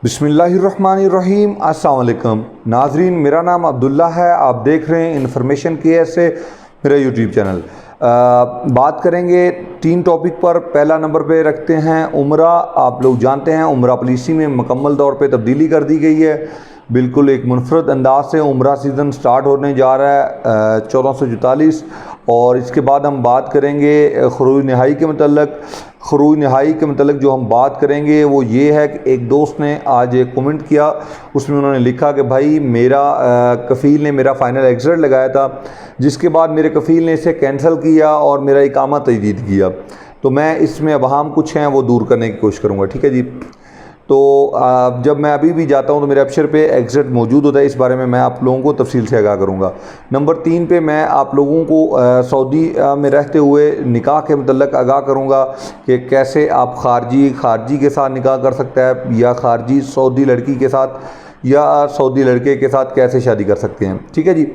बिस्मिल्लाहिर्रहमानिर्रहीम। अस्सलाम वालेकुम नाजरीन, मेरा नाम अब्दुल्ला है। आप देख रहे हैं इन्फॉर्मेशन के से मेरा यूट्यूब चैनल। बात करेंगे 3 टॉपिक पर। पहला नंबर पे रखते हैं उम्रा। आप लोग जानते हैं उम्रा पॉलिसी में मुकम्मल तौर पे तब्दीली कर दी गई है। बिल्कुल एक मुनफरद अंदाज से उम्रा सीज़न स्टार्ट होने जा रहा है 1444। और इसके बाद हम बात करेंगे खरूज नहाई के मतलब। खरूज नहाई के मतलब जो हम बात करेंगे वो ये है कि एक दोस्त ने आज एक कमेंट किया, उसमें उन्होंने लिखा कि भाई मेरा कफ़ील ने मेरा फ़ाइनल एग्ज़िट लगाया था, जिसके बाद मेरे कफ़ील ने इसे कैंसिल किया और मेरा इकामा तजदीद किया। तो मैं इसमें अबहाम कुछ हैं वो दूर करने की कोशिश करूँगा, ठीक है जी। तो जब मैं अभी भी जाता हूँ तो मेरे अबशर पे एग्ज़िट मौजूद होता है। इस बारे में मैं आप लोगों को तफसील से आगाह करूँगा। नंबर 3 पे मैं आप लोगों को सऊदी में रहते हुए निकाह के मतलब आगाह करूँगा कि कैसे आप खारजी के साथ निकाह कर सकता है, या खारजी सऊदी लड़की के साथ या सऊदी लड़के के साथ कैसे शादी कर सकते हैं, ठीक है जी।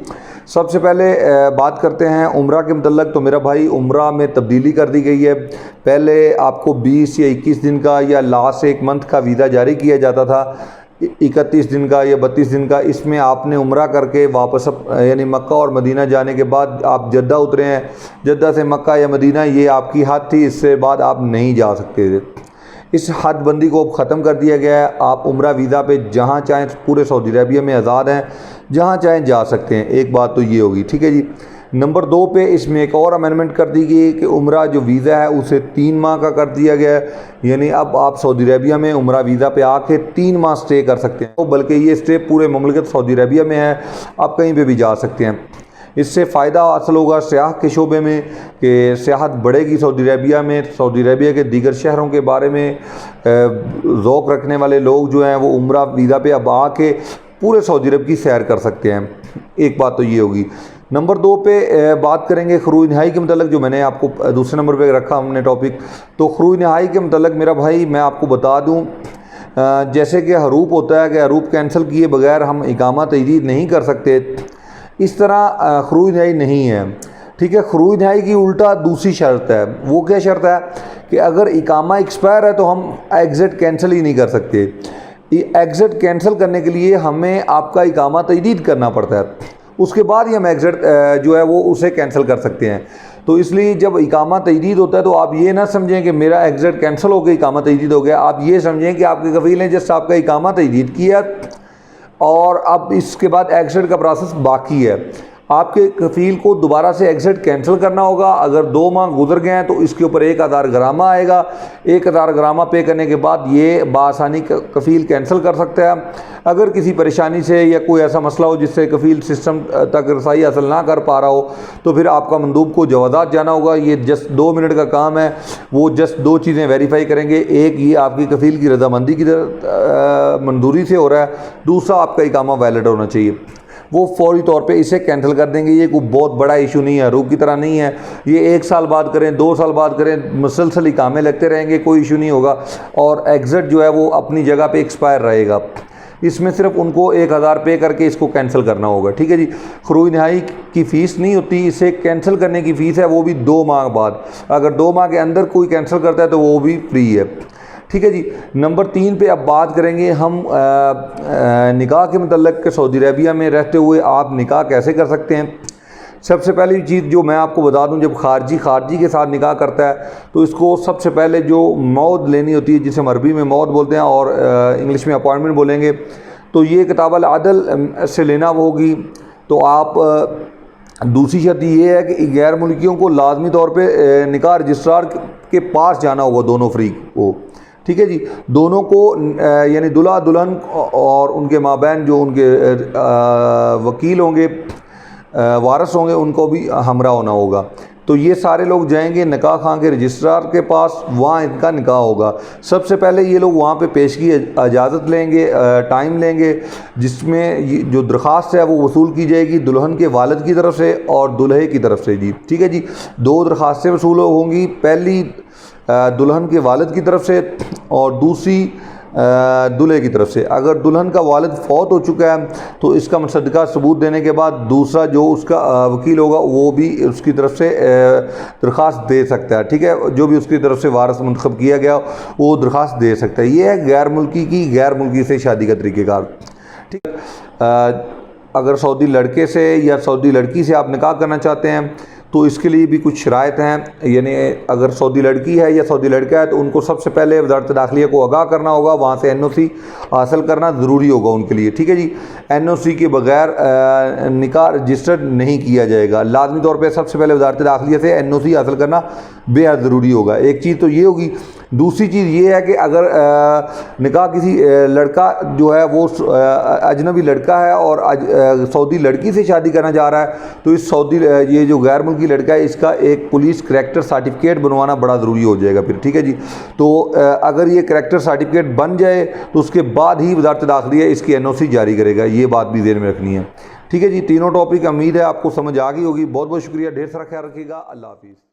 सबसे पहले बात करते हैं उम्रा के मतलब। तो मेरा भाई उम्रा में तब्दीली कर दी गई है। पहले आपको 20 या 21 दिन का या लास्ट 1 मंथ का वीज़ा जारी किया जाता था, 31 दिन का या 32 दिन का। इसमें आपने उम्रा करके वापस यानी मक्का और मदीना जाने के बाद आप जद्दा उतरे हैं, जद्दा से मक्का या मदीना ये आपकी हद थी, इससे बाद आप नहीं जा सकते थे। इस हद बंदी को अब ख़त्म कर दिया गया है। आप उम्रा वीज़ा पे जहाँ चाहें पूरे सऊदी अरबिया में आज़ाद हैं, जहाँ चाहें जा सकते हैं। एक बात तो ये होगी, ठीक है जी। नंबर 2 पे इसमें एक और अमेंडमेंट कर दी गई कि उम्रा जो वीज़ा है उसे 3 माह का कर दिया गया है। यानी अब आप सऊदी अरबिया में उम्रा वीज़ा पे आके 3 माह स्टे कर सकते हैं, बल्कि ये स्टे पूरे मुमलिकत सऊदी अरबिया में है, आप कहीं पर भी जा सकते हैं। इससे फ़ायदा हासिल होगा सियाह के शोबे में कि सियाहत बढ़ेगी सऊदी अरबिया में। सऊदी अरबिया के दीगर शहरों के बारे में ज़ौक़ रखने वाले लोग जो हैं वो उम्रा वीज़ा पे अब आके पूरे सऊदी अरब की सैर कर सकते हैं। एक बात तो ये होगी। नंबर 2 पे बात करेंगे खरूज नहाई के मतलब, जो मैंने आपको दूसरे नंबर पे रखा हमने टॉपिक। तो खरूज नहाई के मतलब मेरा भाई मैं आपको बता दूँ, जैसे कि हरूप होता है कि हरूप कैंसिल किए बगैर हम इकामा तजदीद नहीं कर सकते, इस तरह खरूज नहाई नहीं है, ठीक है। खरूज नहाई की उल्टा दूसरी शर्त है। वो क्या शर्त है कि अगर इकामा एक्सपायर है तो हम एग्ज़िट कैंसिल ही नहीं कर सकते। एग्ज़िट कैंसिल करने के लिए हमें आपका इकामा तजदीद करना पड़ता है, उसके बाद ही हम एग्ज़िट जो है वो उसे कैंसिल कर सकते हैं। तो इसलिए जब इकामा तजदीद होता है तो आप ये ना समझें कि मेरा एग्ज़िट कैंसिल हो गया, इकामा तजदीद हो गया। आप ये समझें कि आपके कफ़ील ने जस्ट आपका इकामा तजदीद किया और अब इसके बाद एग्ज़िट का प्रोसेस बाकी है। आपके कफ़ील को दोबारा से एग्ज़िट कैंसिल करना होगा। अगर 2 माह गुजर गए हैं तो इसके ऊपर 1000 ग्रामा आएगा। 1000 ग्रामा पे करने के बाद ये बासानी कफ़ील कैंसिल कर सकता है। अगर किसी परेशानी से या कोई ऐसा मसला हो जिससे कफ़ील सिस्टम तक रसाई हासिल ना कर पा रहा हो तो फिर आपका मंदूब को जवाज़ात जाना होगा। ये जस्ट 2 मिनट का काम है। वो जस्ट 2 चीज़ें वेरीफाई करेंगे। एक ये आपकी कफ़ील की रजामंदी की मंजूरी से हो रहा है, दूसरा आपका इकामा वैलिड होना चाहिए। वो फौरी तौर पे इसे कैंसिल कर देंगे। ये कोई बहुत बड़ा इशू नहीं है, रूप की तरह नहीं है। ये 1 साल बाद करें, 2 साल बाद करें, मुसलसल इकामे लगते रहेंगे, कोई इशू नहीं होगा। और एग्ज़िट जो है वो अपनी जगह पे एक्सपायर रहेगा। इसमें सिर्फ उनको 1000 पे करके इसको कैंसिल करना होगा, ठीक है जी। खरूज नहाई की फ़ीस नहीं होती, इसे कैंसिल करने की फ़ीस है, वो भी 2 माह बाद। अगर 2 माह के अंदर कोई कैंसिल करता है तो वो भी फ्री है, ठीक है जी। नंबर 3 पे अब बात करेंगे हम निकाह के मतलब कि सऊदी अरबिया में रहते हुए आप निकाह कैसे कर सकते हैं। सबसे पहली चीज़ जो मैं आपको बता दूं, जब खारजी के साथ निकाह करता है तो इसको सबसे पहले जो मौद लेनी होती है, जिसे हम अरबी में मौद बोलते हैं और इंग्लिश में अपॉइंटमेंट बोलेंगे, तो ये किताब अल-अदल से लेना होगी। तो आप दूसरी शर्त ये है कि गैर मुल्कियों को लाजमी तौर पे निकाह रजिस्ट्रार के पास जाना होगा, दोनों फरीक को, ठीक है जी। दोनों को यानी दुल्हा दुल्हन और उनके माबैन जो उनके वकील होंगे, वारस होंगे, उनको भी हमरा होना होगा। तो ये सारे लोग जाएंगे निकाह खां के रजिस्ट्रार के पास, वहाँ इनका निकाह होगा। सबसे पहले ये लोग वहाँ पे पेशगी इजाज़त लेंगे, टाइम लेंगे, जिसमें जो दरख्वास्त है वो वसूल की जाएगी दुल्हन के वालिद की तरफ से और दुल्हे की तरफ से जी, ठीक है जी। 2 दरख्वास्तें वसूल होंगी, पहली दुल्हन के वालिद की तरफ से और दूसरी दूल्हे की तरफ से। अगर दुल्हन का वालिद फौत हो चुका है तो इसका मुसद्दका सबूत देने के बाद दूसरा जो उसका वकील होगा वो भी उसकी तरफ से दरख्वास्त दे सकता है, ठीक है। जो भी उसकी तरफ से वारिस मुंतखब किया गया वो दरख्वास्त दे सकता है। ये है गैर मुल्की की गैर मुल्की से शादी का तरीक़ेकार, ठीक है। अगर सऊदी लड़के से या सऊदी लड़की से आप निकाह करना चाहते हैं तो इसके लिए भी कुछ शराइत हैं, यानी अगर सऊदी लड़की है या सऊदी लड़का है तो उनको सबसे पहले वज़ारत दाखिलिया को आगाह करना होगा, वहाँ से NOC हासिल करना ज़रूरी होगा उनके लिए, ठीक है जी। NOC के बगैर निकाह रजिस्टर्ड नहीं किया जाएगा। लाजमी तौर पे सबसे पहले वज़ारत दाखिलिया से NOC हासिल करना बेहद ज़रूरी होगा। एक चीज़ तो ये होगी। दूसरी चीज़ ये है कि अगर निकाह किसी लड़का जो है वो अजनबी लड़का है और सऊदी लड़की से शादी करना चाह रहा है तो इस सऊदी ये जो गैर मुल्की लड़का है इसका एक पुलिस करैक्टर सर्टिफिकेट बनवाना बड़ा ज़रूरी हो जाएगा फिर, ठीक है जी। तो अगर ये करैक्टर सर्टिफिकेट बन जाए तो उसके बाद ही वज़ारत दाखिलिया इसकी NOC जारी करेगा, ये बात भी ध्यान में रखनी है, ठीक है जी। तीनों टॉपिक उम्मीद है आपको समझ आ गई होगी। बहुत बहुत शुक्रिया, ढेर सारा ख्याल रखिएगा। अल्लाह हाफिज़।